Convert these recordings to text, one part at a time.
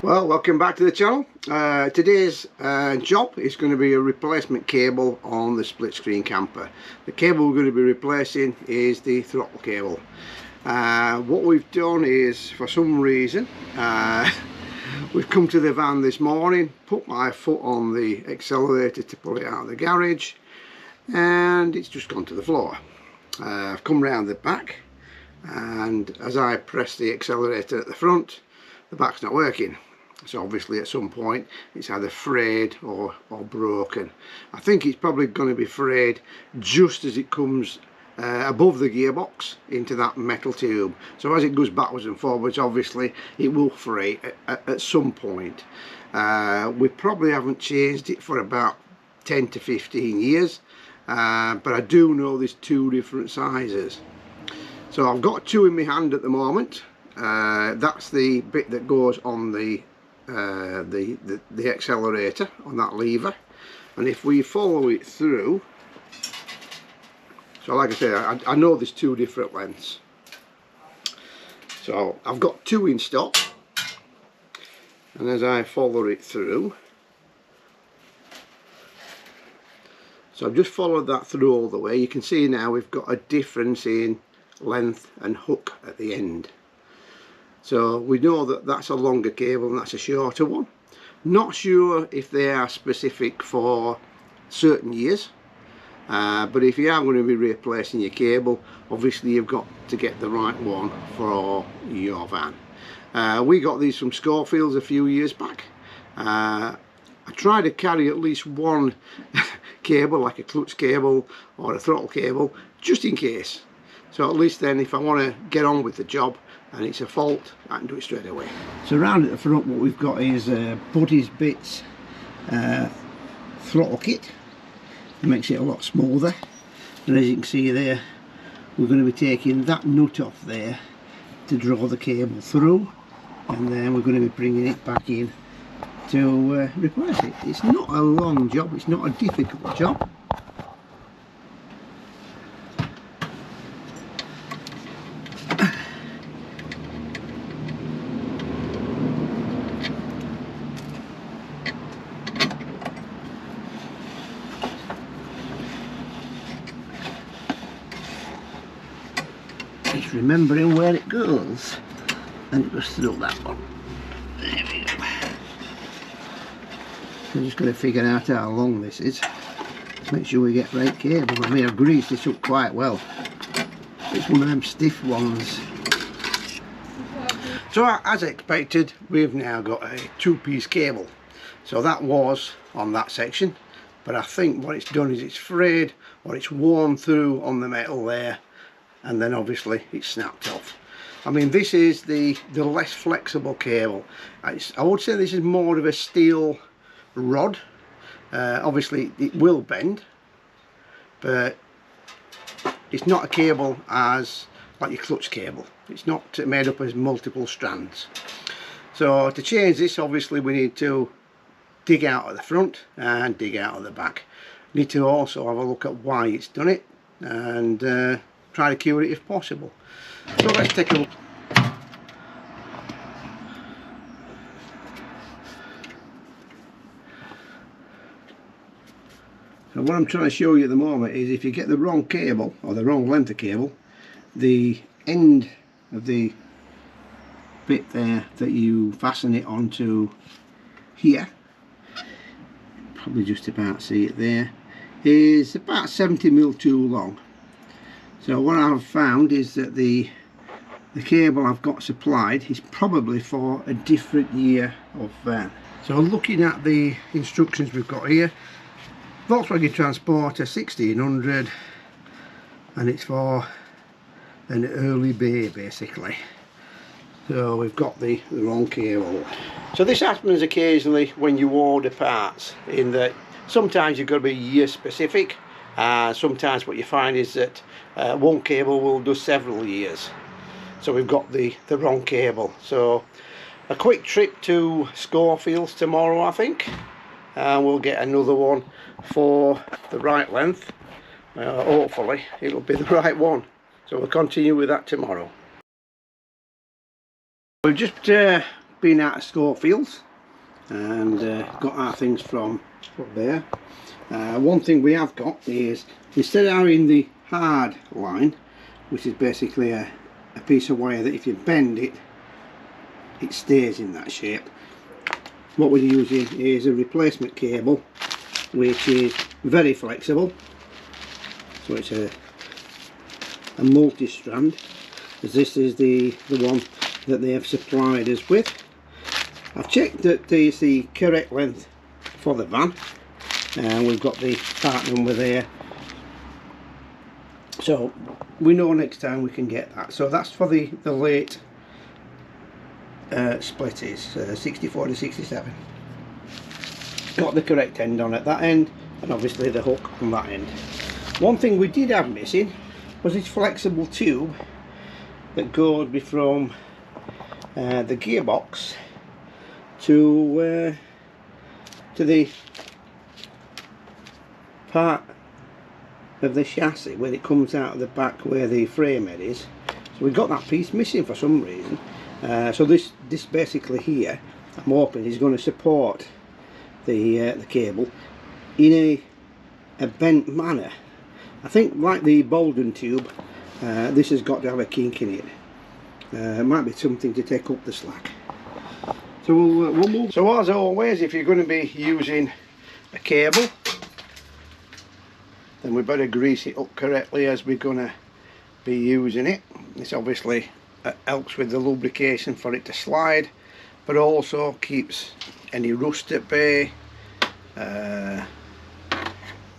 Well, welcome back to the channel. Today's job is going to be a replacement cable on the split screen camper. The cable we're going to be replacing is the throttle cable. What we've done is, for some reason, we've come to the van this morning, put my foot on the accelerator to pull it out of the garage, and it's just gone to the floor. I've come round the back, and as I press the accelerator at the front, the back's not working. So obviously at some point it's either frayed or broken. I think it's probably going to be frayed just as it comes above the gearbox into that metal tube. So as it goes backwards and forwards, obviously it will fray at some point. We probably haven't changed it for about 10 to 15 years, but I do know there's two different sizes. So I've got two in my hand at the moment. That's the bit that goes on the accelerator, on that lever, and if we follow it through, so like I say, I know there's two different lengths, so I've got two in stock, and as I follow it through, so I've just followed that through all the way, you can see now we've got a difference in length and hook at the end. So we know that that's a longer cable and that's a shorter one. Not sure if they are specific for certain years, but if you are going to be replacing your cable, obviously you've got to get the right one for your van. We got these from Schofields a few years back. I try to carry at least one cable, like a clutch cable or a throttle cable, just in case. So at least then if I want to get on with the job and it's a fault, I can do it straight away. So round at the front what we've got is Buddy's Bits throttle kit. It makes it a lot smoother, and as you can see there, we're going to be taking that nut off there to draw the cable through, and then we're going to be bringing it back in to replace it. It's not a long job, it's not a difficult job. Just remembering where it goes, and it goes through that one. There we go. I'm just going to figure out how long this is to make sure we get right cable. I mean, I've greased this up quite well. It's one of them stiff ones. So as expected, we've now got a two-piece cable. So that was on that section, but I think what it's done is it's frayed or it's worn through on the metal there, and then obviously it's snapped off. I mean, this is the less flexible cable. I would say this is more of a steel rod. Obviously it will bend, but it's not a cable as like your clutch cable. It's not made up as multiple strands. So to change this, obviously we need to dig out at the front and dig out at the back. Need to also have a look at why it's done it, and try to cure it if possible. So let's take a look. So what I'm trying to show you at the moment is if you get the wrong cable or the wrong length of cable, the end of the bit there that you fasten it onto here, probably just about see it there, is about 70mm too long. So what I've found is that the cable I've got supplied is probably for a different year of van. So looking at the instructions we've got here, Volkswagen Transporter 1600, and it's for an early bay basically. So we've got the wrong cable. So this happens occasionally when you order parts, in that sometimes you've got to be year specific. Sometimes what you find is that one cable will do several years, so we've got the wrong cable. So a quick trip to Schofields tomorrow, I think, and we'll get another one for the right length. Hopefully it'll be the right one, so we'll continue with that tomorrow. We've just been out of Schofields and got our things from up there. One thing we have got is, instead of having the hard line, which is basically a piece of wire that if you bend it, it stays in that shape, what we're using is a replacement cable which is very flexible. So it's a multi-strand, as this is the one that they have supplied us with. I've checked that it's the correct length for the van, and we've got the part number there, so we know next time we can get that. So that's for the late splitters, 64 to 67. Got the correct end on at that end, and obviously the hook on that end. One thing we did have missing was this flexible tube that goes from the gearbox to the part of the chassis where it comes out of the back where the frame head is. So we got that piece missing for some reason. So this basically here, I'm hoping, is going to support the cable in a bent manner. I think, like the Bolden tube, this has got to have a kink in it. It might be something to take up the slack. So we'll move. So as always, if you're going to be using a cable, then we better grease it up correctly as we're going to be using it. This obviously helps with the lubrication for it to slide, but also keeps any rust at bay.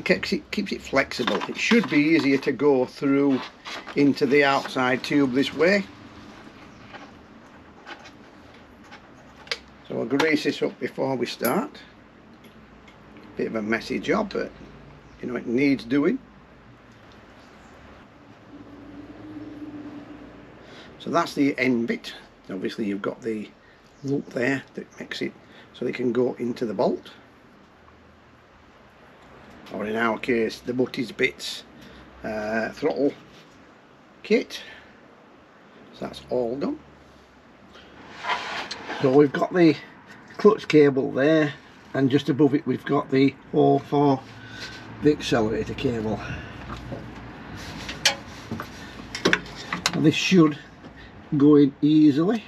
Keeps it flexible. It should be easier to go through into the outside tube this way. So I'll grease this up before we start. Bit of a messy job, but you know, it needs doing. So that's the end bit. Obviously you've got the loop there that makes it so they can go into the bolt, or in our case the butties bits throttle kit. So that's all done. So we've got the clutch cable there, and just above it we've got the hole for the accelerator cable. And this should go in easily.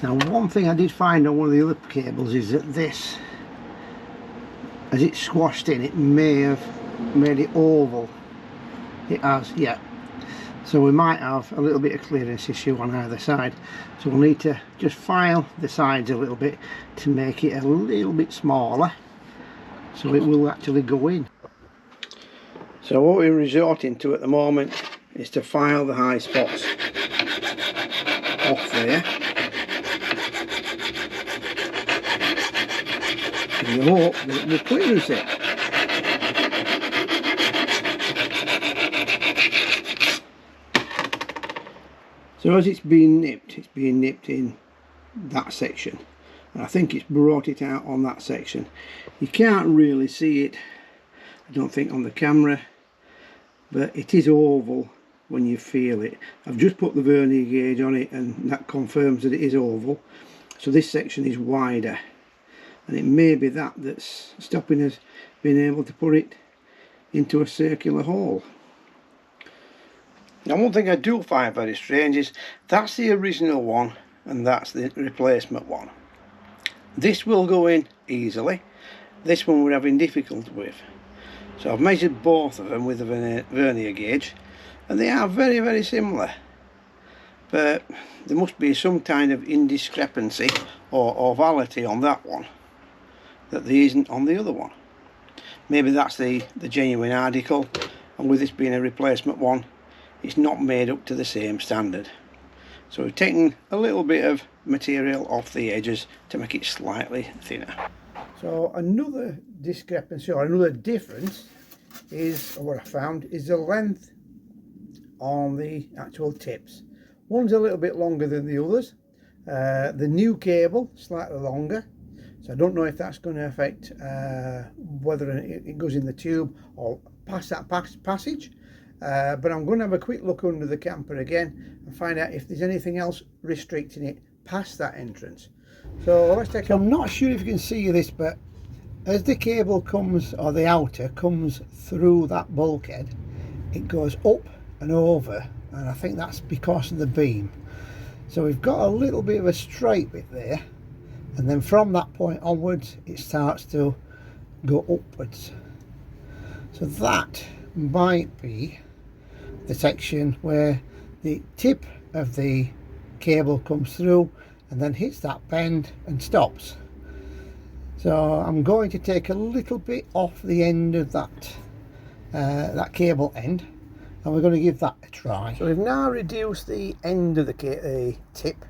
Now, one thing I did find on one of the other cables is that this, as it's squashed in, it may have made it oval. It has, yeah. So we might have a little bit of clearance issue on either side. So we'll need to just file the sides a little bit to make it a little bit smaller, so it will actually go in. So what we're resorting to at the moment is to file the high spots off there. In the hope that it will clearance it. So as it's being nipped in that section, and I think it's brought it out on that section. You can't really see it, I don't think, on the camera, but it is oval when you feel it. I've just put the vernier gauge on it and that confirms that it is oval. So this section is wider, and it may be that that's stopping us being able to put it into a circular hole. Now, one thing I do find very strange is that's the original one and that's the replacement one. This will go in easily, this one we're having difficulty with. So I've measured both of them with a vernier gauge, and they are very, very similar, but there must be some kind of indiscrepancy or ovality on that one that there isn't on the other one. maybe that's the genuine article, and with this being a replacement one, it's not made up to the same standard. So we've taken a little bit of material off the edges to make it slightly thinner. So another discrepancy, or another difference, is, or what I found, is the length on the actual tips. One's a little bit longer than the others. The new cable slightly longer, so I don't know if that's going to affect whether it goes in the tube or past that passage, but I'm going to have a quick look under the camper again and find out if there's anything else restricting it past that entrance. So let's take. I'm not sure if you can see this, but as the cable comes, or the outer comes through that bulkhead, it goes up and over, and I think that's because of the beam. So we've got a little bit of a straight bit there, and then from that point onwards it starts to go upwards. So that might be the section where the tip of the cable comes through and then hits that bend and stops. So I'm going to take a little bit off the end of that cable end, and we're going to give that a try. So we've now reduced the end of the tip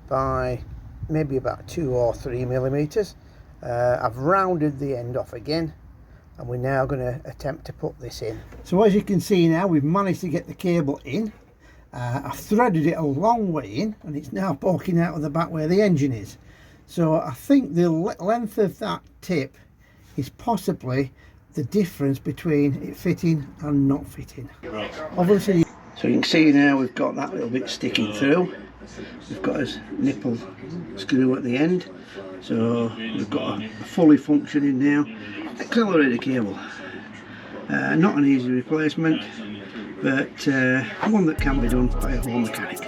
by maybe about 2 or 3 millimeters. I've rounded the end off again, and we're now going to attempt to put this in. So as you can see now, we've managed to get the cable in. I've threaded it a long way in, and it's now poking out of the back where the engine is. So I think the length of that tip is possibly the difference between it fitting and not fitting. Obviously, so you can see now we've got that little bit sticking through. We've got a nipple screw at the end, so we've got a fully functioning now accelerator cable. Not an easy replacement, but one that can be done by a home mechanic.